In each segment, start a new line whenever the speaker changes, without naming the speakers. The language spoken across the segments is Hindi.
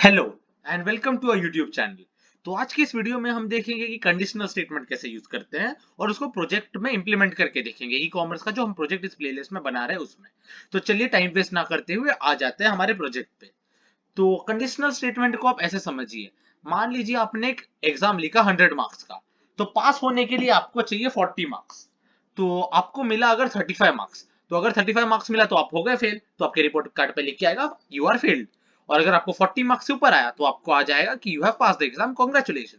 Hello and welcome to our YouTube channel. तो आज की इस वीडियो में हम देखेंगे कि कंडीशनल स्टेटमेंट कैसे यूज करते हैं और उसको प्रोजेक्ट में इंप्लीमेंट करके देखेंगे ई कॉमर्स का जो हम प्रोजेक्ट इस प्लेलिस्ट में बना रहे हैं उसमें। तो चलिए टाइम वेस्ट ना करते हुए आ जाते हैं हमारे प्रोजेक्ट पे। तो कंडीशनल स्टेटमेंट को आप ऐसे समझिए, मान लीजिए आपने एक एग्जाम लिखा 100 मार्क्स का, तो पास होने के लिए आपको चाहिए 40 मार्क्स। तो आपको मिला अगर 35 मार्क्स, तो अगर 35 मार्क्स मिला तो आप हो गए फेल, तो आपके रिपोर्ट कार्ड पे लिख के आएगा यू आर फेल्ड। और अगर आपको 40 मार्क्स से ऊपर आया तो आपको आ जाएगा कि you have pass the exam, congratulation.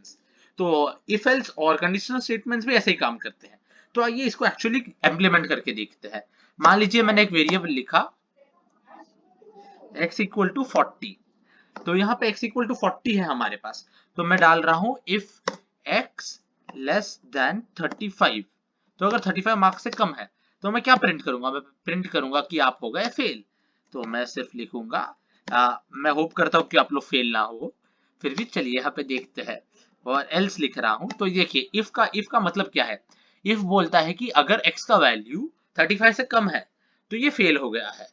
तो इफ एल्स और कंडीशनल स्टेटमेंट्स भी ऐसे ही काम करते हैं। तो आइए इसको एक्चुअली इम्प्लीमेंट करके देखते हैं। मान लीजिए मैंने एक वेरिएबल लिखा x इक्वल टू 40। तो यहाँ पे x इक्वल टू 40 है हमारे पास। तो मैं डाल रहा हूं इफ x लेस देन 35। तो अगर 35 मार्क्स से कम है तो मैं क्या प्रिंट करूंगा, मैं प्रिंट करूंगा कि आप हो गए फेल। तो मैं सिर्फ लिखूंगा मैं होप करता हूं कि आप लोग फेल ना हो, फिर भी चलिए यहाँ पे देखते हैं। और एल्स लिख रहा हूं। तो देखिए इफ का मतलब क्या है। इफ बोलता है कि अगर x का वैल्यू 35 से कम है तो ये फेल हो गया है।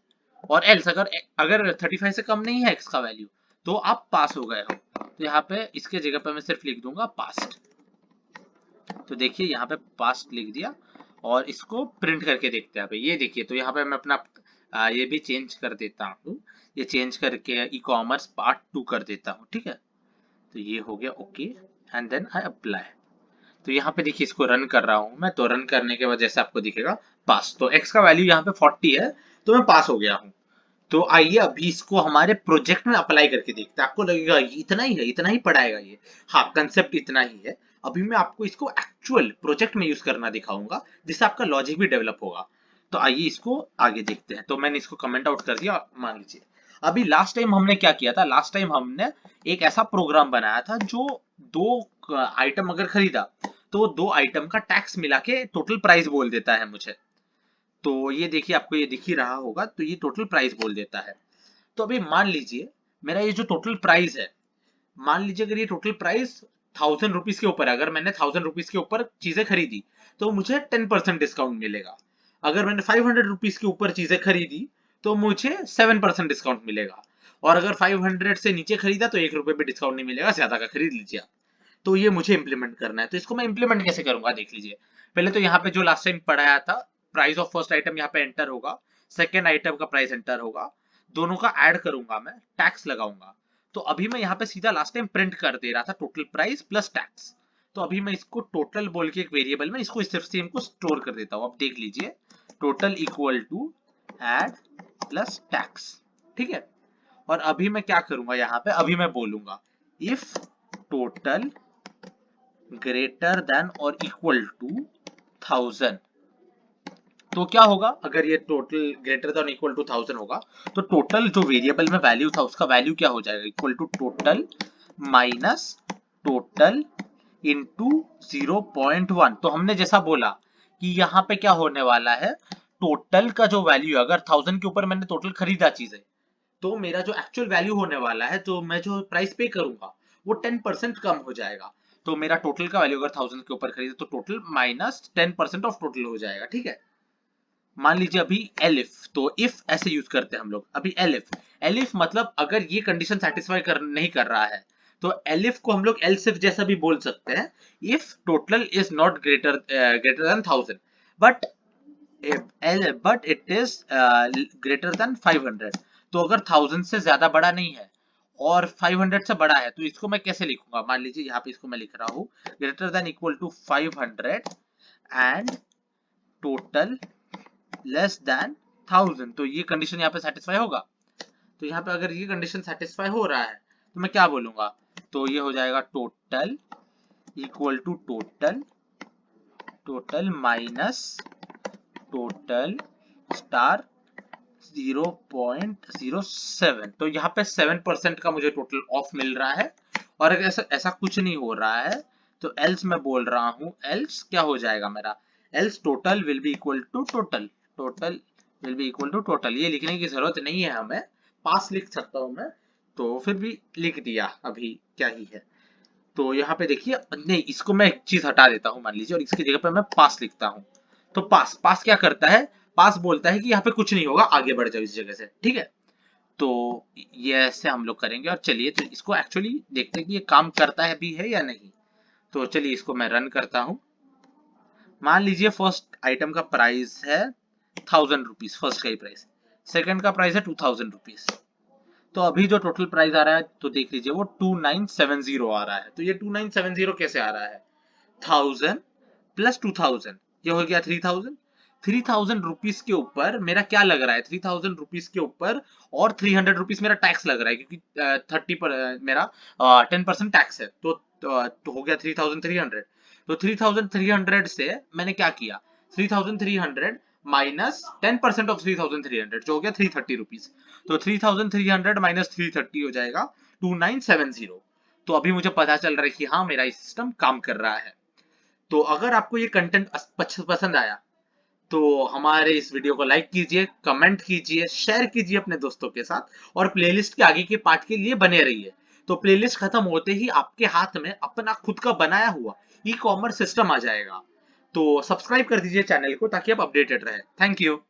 और एल्स अगर अगर 35 से कम नहीं है x का वैल्यू तो आप पास हो गए हो। तो यहाँ पे इसके जगह पे मैं सिर्फ लिख दूंगा पास्ट। तो देखिए यहाँ पे पास्ट लिख दिया और इसको प्रिंट करके देखते हैं। ये देखिए, तो यहाँ पे मैं अपना ये भी चेंज कर देता हूँ। ये चेंज करके ई कॉमर्स पार्ट 2 कर देता हूँ, ठीक है। तो ये हो गया okay and then I apply. तो यहाँ पे देखिए इसको रन कर रहा हूँ मैं, तो रन करने के बाद जैसे आपको दिखेगा पास। तो x का वैल्यू यहाँ पे 40 है तो मैं पास हो गया हूँ। तो आइए अभी इसको हमारे प्रोजेक्ट में अप्लाई करके देखते हैं। आपको लगेगा ये इतना ही है, इतना ही पढ़ाएगा ये। हाँ, कंसेप्ट इतना ही है। अभी मैं आपको इसको एक्चुअल प्रोजेक्ट में यूज करना दिखाऊंगा जिससे आपका लॉजिक भी डेवलप होगा। तो आइए इसको आगे देखते हैं। तो मैंने इसको कमेंट आउट कर दिया। मान लीजिए अभी लास्ट टाइम हमने क्या किया था, लास्ट टाइम हमने एक ऐसा प्रोग्राम बनाया था जो दो आइटम अगर खरीदा तो दो आइटम का टैक्स मिला के टोटल प्राइस बोल देता है मुझे। तो ये देखिए, आपको ये दिख ही रहा होगा, तो ये टोटल प्राइस बोल देता है। तो अभी मान लीजिए मेरा ये जो टोटल प्राइस है, मान लीजिए अगर ये टोटल प्राइस 1000 रुपीज के ऊपर है, अगर मैंने 1000 रुपीज के ऊपर चीजें खरीदी तो मुझे 10% डिस्काउंट मिलेगा। अगर मैंने 500 रुपीज के ऊपर चीजें खरीदी तो मुझे 7% डिस्काउंट मिलेगा। और अगर 500 से नीचे खरीदा तो 1 रुपए भी डिस्काउंट नहीं मिलेगा, ज्यादा का खरीद लीजिए आप। तो ये मुझे इंप्लीमेंट करना है। तो इसको मैं इंप्लीमेंट कैसे करूंगा देख लीजिए। पहले तो यहाँ पे जो लास्ट टाइम पढ़ाया था, प्राइस ऑफ फर्स्ट आइटम यहाँ पे एंटर होगा, सेकेंड आइटम का प्राइस एंटर होगा, दोनों का ऐड करूंगा मैं, टैक्स लगाऊंगा। तो अभी मैं यहाँ पे सीधा लास्ट टाइम प्रिंट कर दे रहा था टोटल प्राइस प्लस टैक्स। तो अभी मैं इसको टोटल बोल के एक वेरिएबल में इसको सिर्फ सेम को स्टोर कर देता हूँ। अब देख लीजिए total equal to add plus tax, ठीक है। और अभी मैं क्या करूंगा यहाँ पे, अभी मैं बोलूंगा इफ टोटल ग्रेटर देन और इक्वल टू 1000। तो क्या होगा, अगर ये total greater than equal to 1000 होगा तो टोटल जो वेरिएबल में वैल्यू था उसका वैल्यू क्या हो जाएगा, equal to total minus total into 0.1। तो हमने जैसा बोला कि यहाँ पे क्या होने वाला है, टोटल का जो वैल्यू, अगर 1000 के ऊपर मैंने टोटल खरीदा चीजें तो मेरा जो एक्चुअल वैल्यू होने वाला है, तो मैं जो प्राइस पे करूंगा वो 10% कम हो जाएगा। तो मेरा टोटल का वैल्यू अगर 1000 के ऊपर खरीदे तो टोटल माइनस 10% ऑफ टोटल हो जाएगा, ठीक है। मान लीजिए अभी एलिफ, तो इफ ऐसे यूज करते हैं हम लोग। अभी एलिफ, एलिफ मतलब अगर ये कंडीशन सेटिस्फाई नहीं कर रहा है तो एलिफ को हम लोग एल्स इफ जैसा भी बोल सकते हैं। If total is not greater greater than 1000 but but it is greater than 500। तो अगर 1000 से ज्यादा बड़ा नहीं है और 500 से बड़ा है तो इसको मैं कैसे लिखूंगा, मान लीजिए यहाँ पे इसको मैं लिख रहा हूँ greater than equal to 500 and total less than 1000। तो ये कंडीशन यहाँ पे सेटिस्फाई होगा। तो यहाँ पे अगर ये कंडीशन सेटिस्फाई हो रहा है तो मैं क्या बोलूंगा, तो ये हो जाएगा total equal to total total minus total star 0.07। तो यहाँ पे 7% का मुझे टोटल ऑफ मिल रहा है। और अगर ऐसा ऐसा कुछ नहीं हो रहा है तो एल्स मैं बोल रहा हूँ, एल्स क्या हो जाएगा मेरा, else total will be equal to total, total will be equal to total. ये लिखने की जरूरत नहीं है हमें, पास लिख सकता हूँ मैं, तो फिर भी लिख दिया, अभी क्या ही है। तो यहाँ पे देखिए, नहीं इसको मैं एक चीज हटा देता हूँ मान लीजिए, और इसकी जगह पे मैं पास लिखता हूँ। तो पास पास क्या करता है, पास बोलता है कि यहाँ पे कुछ नहीं होगा, आगे बढ़ जाओ इस जगह से, ठीक है। तो ये ऐसे हम लोग करेंगे। और चलिए तो इसको एक्चुअली देखते हैं कि ये काम करता है भी है या नहीं। तो चलिए इसको मैं रन करता हूँ। मान लीजिए फर्स्ट आइटम का प्राइस है 1000 रुपीज, फर्स्ट का ही प्राइस। सेकंड का प्राइस है 2000 रुपीज। तो अभी जो टोटल प्राइस आ रहा है तो देख लीजिए वो 2970 आ रहा है। तो ये 2970 कैसे आ रहा है? 1000 प्लस 2000, ये हो गया 3000। 3000 रुपीज के ऊपर मेरा क्या लग रहा है? 3000 रुपीज के ऊपर और 300 रुपीज मेरा टैक्स लग रहा है, क्योंकि 30 पर मेरा 10% टैक्स है। तो हो गया 3300। तो 3300 से मैंने क्या किया? 3300 माइनस 10% ऑफ 3300 जो हो गया 330 रुपीज। तो 3300 माइनस 330 हो जाएगा 2970। तो अभी मुझे पता चल रहा है कि हाँ मेरा ये सिस्टम काम कर रहा है। तो अगर आपको ये कंटेंट पसंद आया तो हमारे इस वीडियो को लाइक कीजिए, कमेंट कीजिए, शेयर कीजिए अपने दोस्तों के साथ, और प्लेलिस्ट के आगे के पार्ट के लिए बने रहिए। तो प्लेलिस्ट खत्म होते ही आपके हाथ में अपना खुद का बनाया हुआ ई कॉमर्स सिस्टम आ जाएगा। तो सब्सक्राइब कर दीजिए चैनल को ताकि आप अपडेटेड रहे। Thank you.